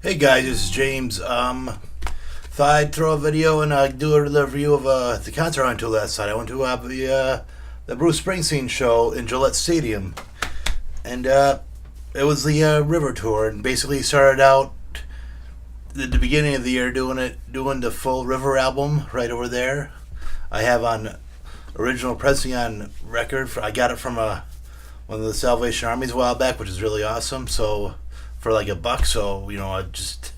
Hey guys, this is James. Thought I'd throw a video and do a little review of the concert I went to last night. I went to the Bruce Springsteen show in Gillette Stadium, and it was the River Tour, and basically started out at the beginning of the year doing the full River album right over there. I have on original pressing on record. I got it from one of the Salvation Armies a while back, which is really awesome. So for like $1, so I just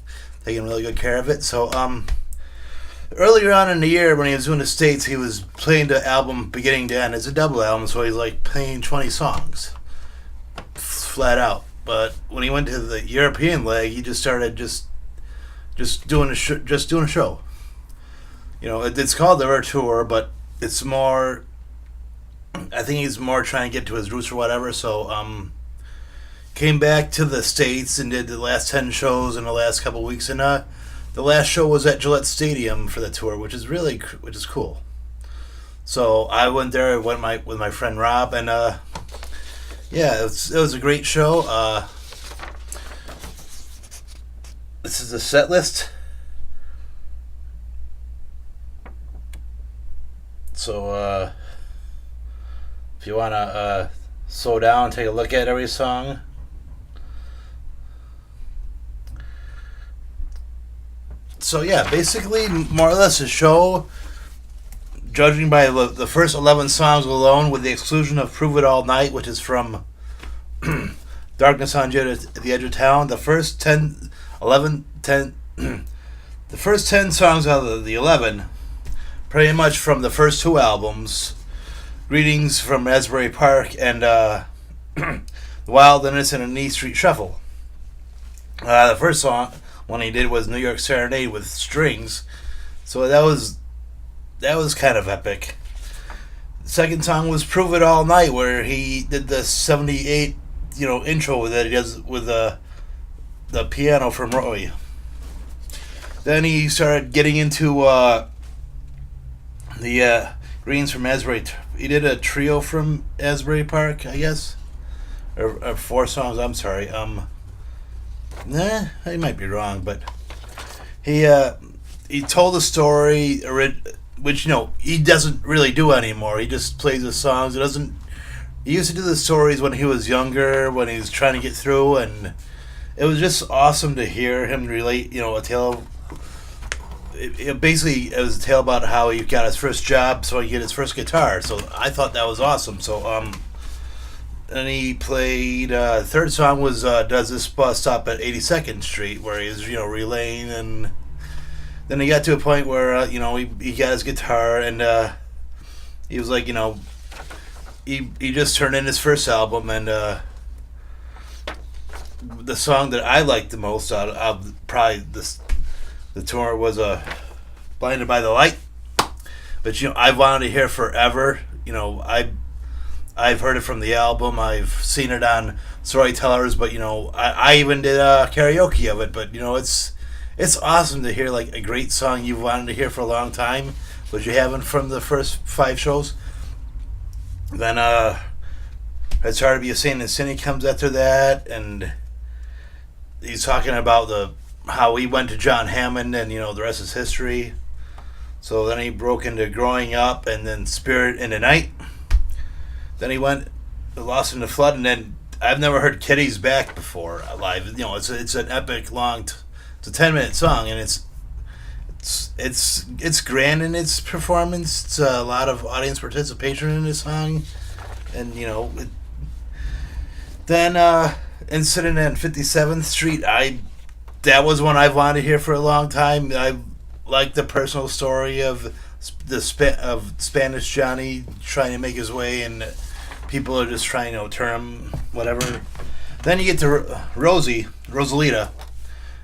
taking really good care of it. So earlier on in the year when he was doing the States, he was playing the album beginning to end. It's a double album, so he's like playing 20 songs flat out. But when he went to the European leg, he just started just doing a show. It's called the River Tour, but it's more. I think he's more trying to get to his roots or whatever. So came back to the States and did the last 10 shows in the last couple weeks, and the last show was at Gillette Stadium for the tour, which is cool. So I went there. With my friend Rob, and yeah, it was a great show. This is the set list. So if you want to slow down and take a look at every song. So yeah, basically more or less a show, judging by the first 11 songs alone, with the exclusion of Prove It All Night, which is from Darkness on the Edge of Town. The first 10 the first 10 songs out of the 11, pretty much from the first two albums, Greetings from Asbury Park and Wild Innocent and E Street Shuffle. The first song one he did was New York Serenade with strings, so that was kind of epic. The second song was Prove It All Night, where he did the 78 intro that he does with the piano from Roy. Then he started getting into the Greens from Asbury. He did a trio from Asbury Park, I guess, or 4 songs. I'm sorry. I might be wrong, but he told a story, which he doesn't really do anymore. He just plays the songs. He used to do the stories when he was younger, when he was trying to get through, and it was just awesome to hear him relate. A tale of. It was a tale about how he got his first job, so he get his first guitar. So I thought that was awesome. So and he played. Third song was "Does This Bus Stop at 82nd Street," where he was relaying, and then he got to a point where he got his guitar, and he was like he just turned in his first album, and the song that I liked the most out of probably the tour was "Blinded by the Light," but I've wanted to hear forever. I've heard it from the album. I've seen it on Storytellers, but I even did karaoke of it. But it's awesome to hear like a great song you've wanted to hear for a long time, but you haven't from the first 5 shows. Then It's Hard to Be a Saint and Sinny comes after that, and he's talking about how he went to John Hammond, and the rest is history. So then he broke into Growing Up, and then Spirit in the Night. Then he went Lost in the Flood, and then I've never heard Kitty's Back before live. It's an epic long. It's a 10-minute song, and it's grand in its performance. It's a lot of audience participation in this song, and then Incident on 57th Street. That was one I've wanted to hear for a long time. I like the personal story of of Spanish Johnny trying to make his way, and people are just trying to turn him whatever. Then you get to Rosalita.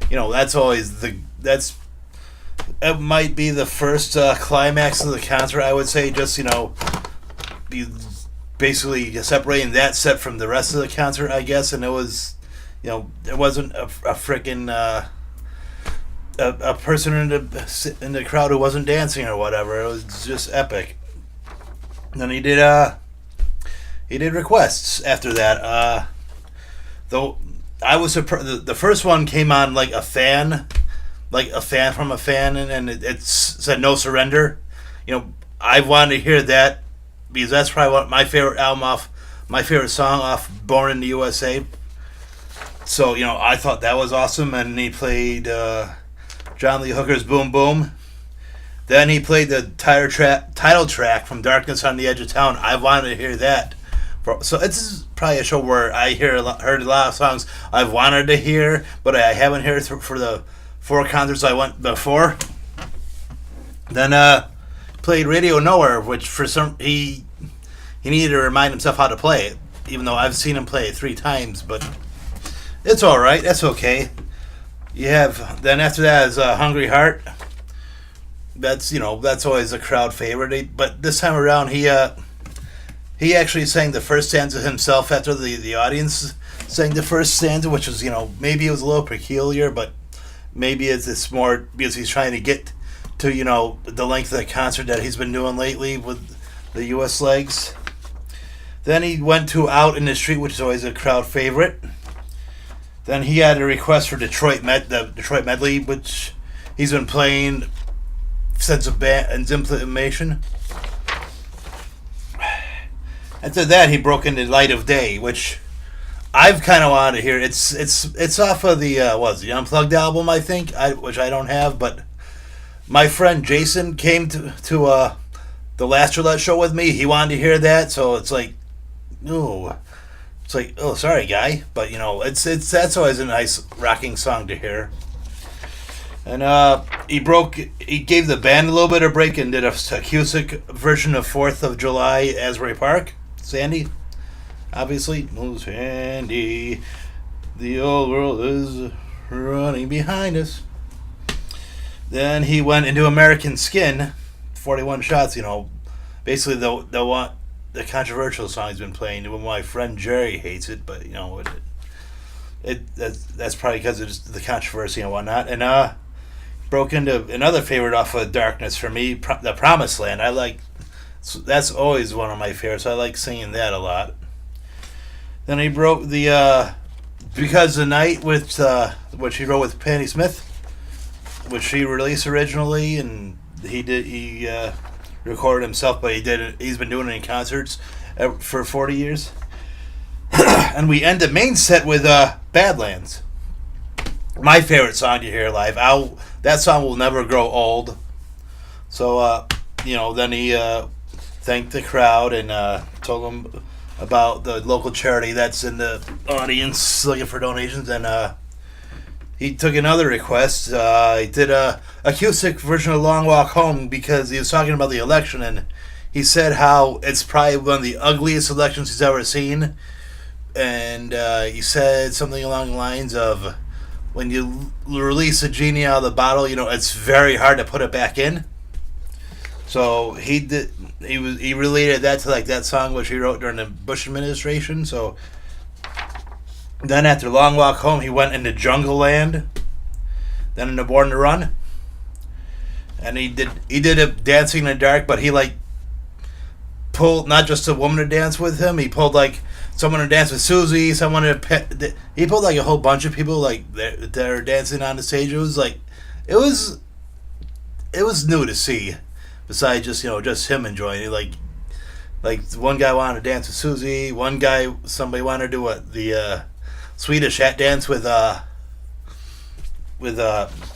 That's always it might be the first climax of the concert. I would say just be basically separating that set from the rest of the concert, I guess, and it was. There wasn't a freaking a person in the crowd who wasn't dancing or whatever. It was just epic. And then he did requests after that. Though I was surprised. The first one came on like a fan from a fan, and it said "No Surrender." I wanted to hear that because that's probably my favorite album off, my favorite song off "Born in the USA." So I thought that was awesome, and he played John Lee Hooker's "Boom Boom." Then he played the title track from "Darkness on the Edge of Town." I wanted to hear that. So it's probably a show where I heard a lot of songs I've wanted to hear, but I haven't heard for the 4 concerts I went before. Then played "Radio Nowhere," which for he needed to remind himself how to play it, even though I've seen him play it 3 times. But it's all right. That's okay. You have then after that is "Hungry Heart." That's always a crowd favorite. But this time around, he actually sang the first stanza himself after the audience sang the first stanza, which was maybe it was a little peculiar, but maybe it's more because he's trying to get to the length of the concert that he's been doing lately with the U.S. legs. Then he went to "Out in the Street," which is always a crowd favorite. Then he had a request for the Detroit medley, which he's been playing since its implementation. After that, he broke into "Light of Day," which I've kind of wanted to hear. It's off of the the Unplugged album, I think, which I don't have. But my friend Jason came to the last Gillette show with me. He wanted to hear that, so it's like, oh, sorry, guy. But that's always a nice rocking song to hear. And he gave the band a little bit of break and did a acoustic version of 4th of July, Asbury Park. Sandy, obviously. Oh, Sandy, the old world is running behind us. Then he went into "American Skin," 41 Shots. Basically the controversial song he's been playing. My friend Jerry hates it, but that's probably because of the controversy and whatnot. And broke into another favorite off of "Darkness" for me, "The Promised Land." That's always one of my favorites. I like singing that a lot. Then he broke the "Because the Night" with which he wrote with Patti Smith, which she released originally, and he recorded himself, but he's been doing it in concerts for 40 years. And we end the main set with "Badlands," my favorite song to hear live. That song will never grow old. So then he thanked the crowd and told them about the local charity that's in the audience looking for donations. And he took another request. He did a acoustic version of "Long Walk Home" because he was talking about the election, and he said how it's probably one of the ugliest elections he's ever seen. And he said something along the lines of, when you release a genie out of the bottle, it's very hard to put it back in. So he related that to that song which he wrote during the Bush administration. So then after "Long Walk Home," he went into "Jungleland," then into "Born to Run," and he did a "Dancing in the Dark," but he pulled not just a woman to dance with him. He pulled someone to dance with Susie, someone to he pulled a whole bunch of people that are dancing on the stage. It was it was new to see. Besides just him enjoying it, one guy wanted to dance with Susie, somebody wanted to do the Swedish hat dance with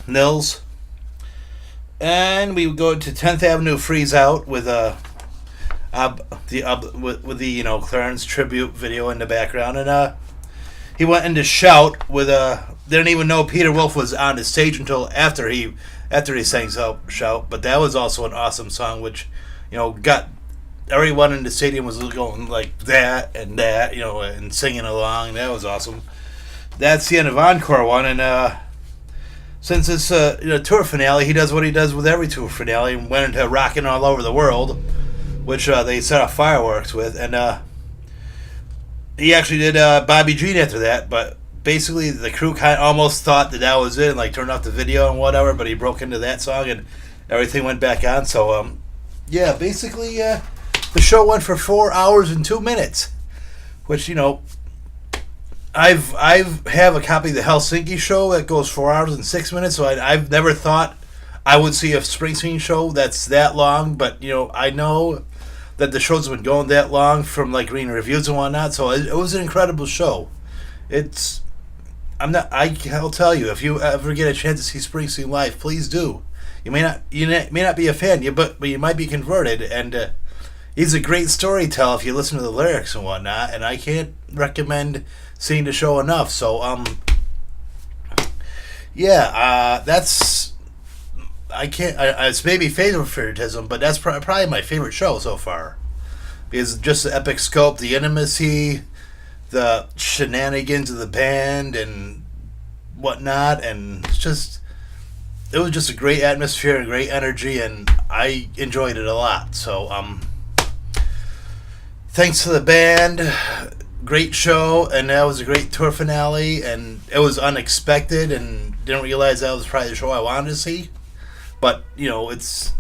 Nils, and we would go to 10th Avenue Freeze Out with the Clarence tribute video in the background, and he went into Shout with didn't even know Peter Wolf was on the stage until after he sang Shout, but that was also an awesome song, which got everyone in the stadium was going like that and singing along. That was awesome. That's the end of Encore one, and since it's a tour finale, he does what he does with every tour finale and went into Rockin' All Over the World, which they set off fireworks with, and he actually did Bobby Jean after that, but basically the crew kind of almost thought that was it and turned off the video and whatever, but he broke into that song and everything went back on. So basically the show went for 4 hours and 2 minutes, which I've have a copy of the Helsinki show that goes 4 hours and 6 minutes. So I've never thought I would see a Springsteen show that's that long. But I know that the show's been going that long from like reading reviews and whatnot. So it was an incredible show. It's I'll tell you, if you ever get a chance to see Springsteen live, please do. You may not be a fan, but you might be converted, and he's a great storyteller if you listen to the lyrics and whatnot. And I can't recommend seeing the show enough. So yeah, that's I can't. It's maybe favoritism, but that's probably my favorite show so far because just the epic scope, the intimacy, the shenanigans of the band and whatnot, and it was just a great atmosphere and great energy, and I enjoyed it a lot. So thanks to the band, great show, and that was a great tour finale, and it was unexpected, and didn't realize that was probably the show I wanted to see, but it's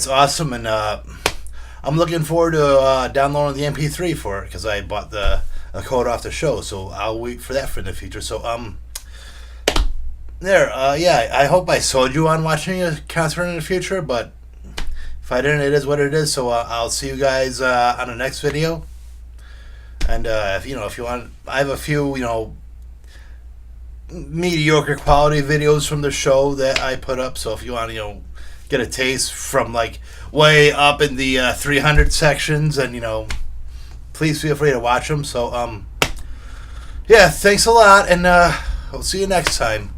awesome, and I'm looking forward to downloading the MP3 for it because I bought a code off the show, so I'll wait for that for the future. So yeah, I hope I sold you on watching a concert in the future, but if I didn't, it is what it is. So I'll see you guys on the next video. And if you want, I have a few mediocre quality videos from the show that I put up. So if you want get a taste from like way up in the 300 sections, and please feel free to watch them. So yeah, thanks a lot, and I'll see you next time.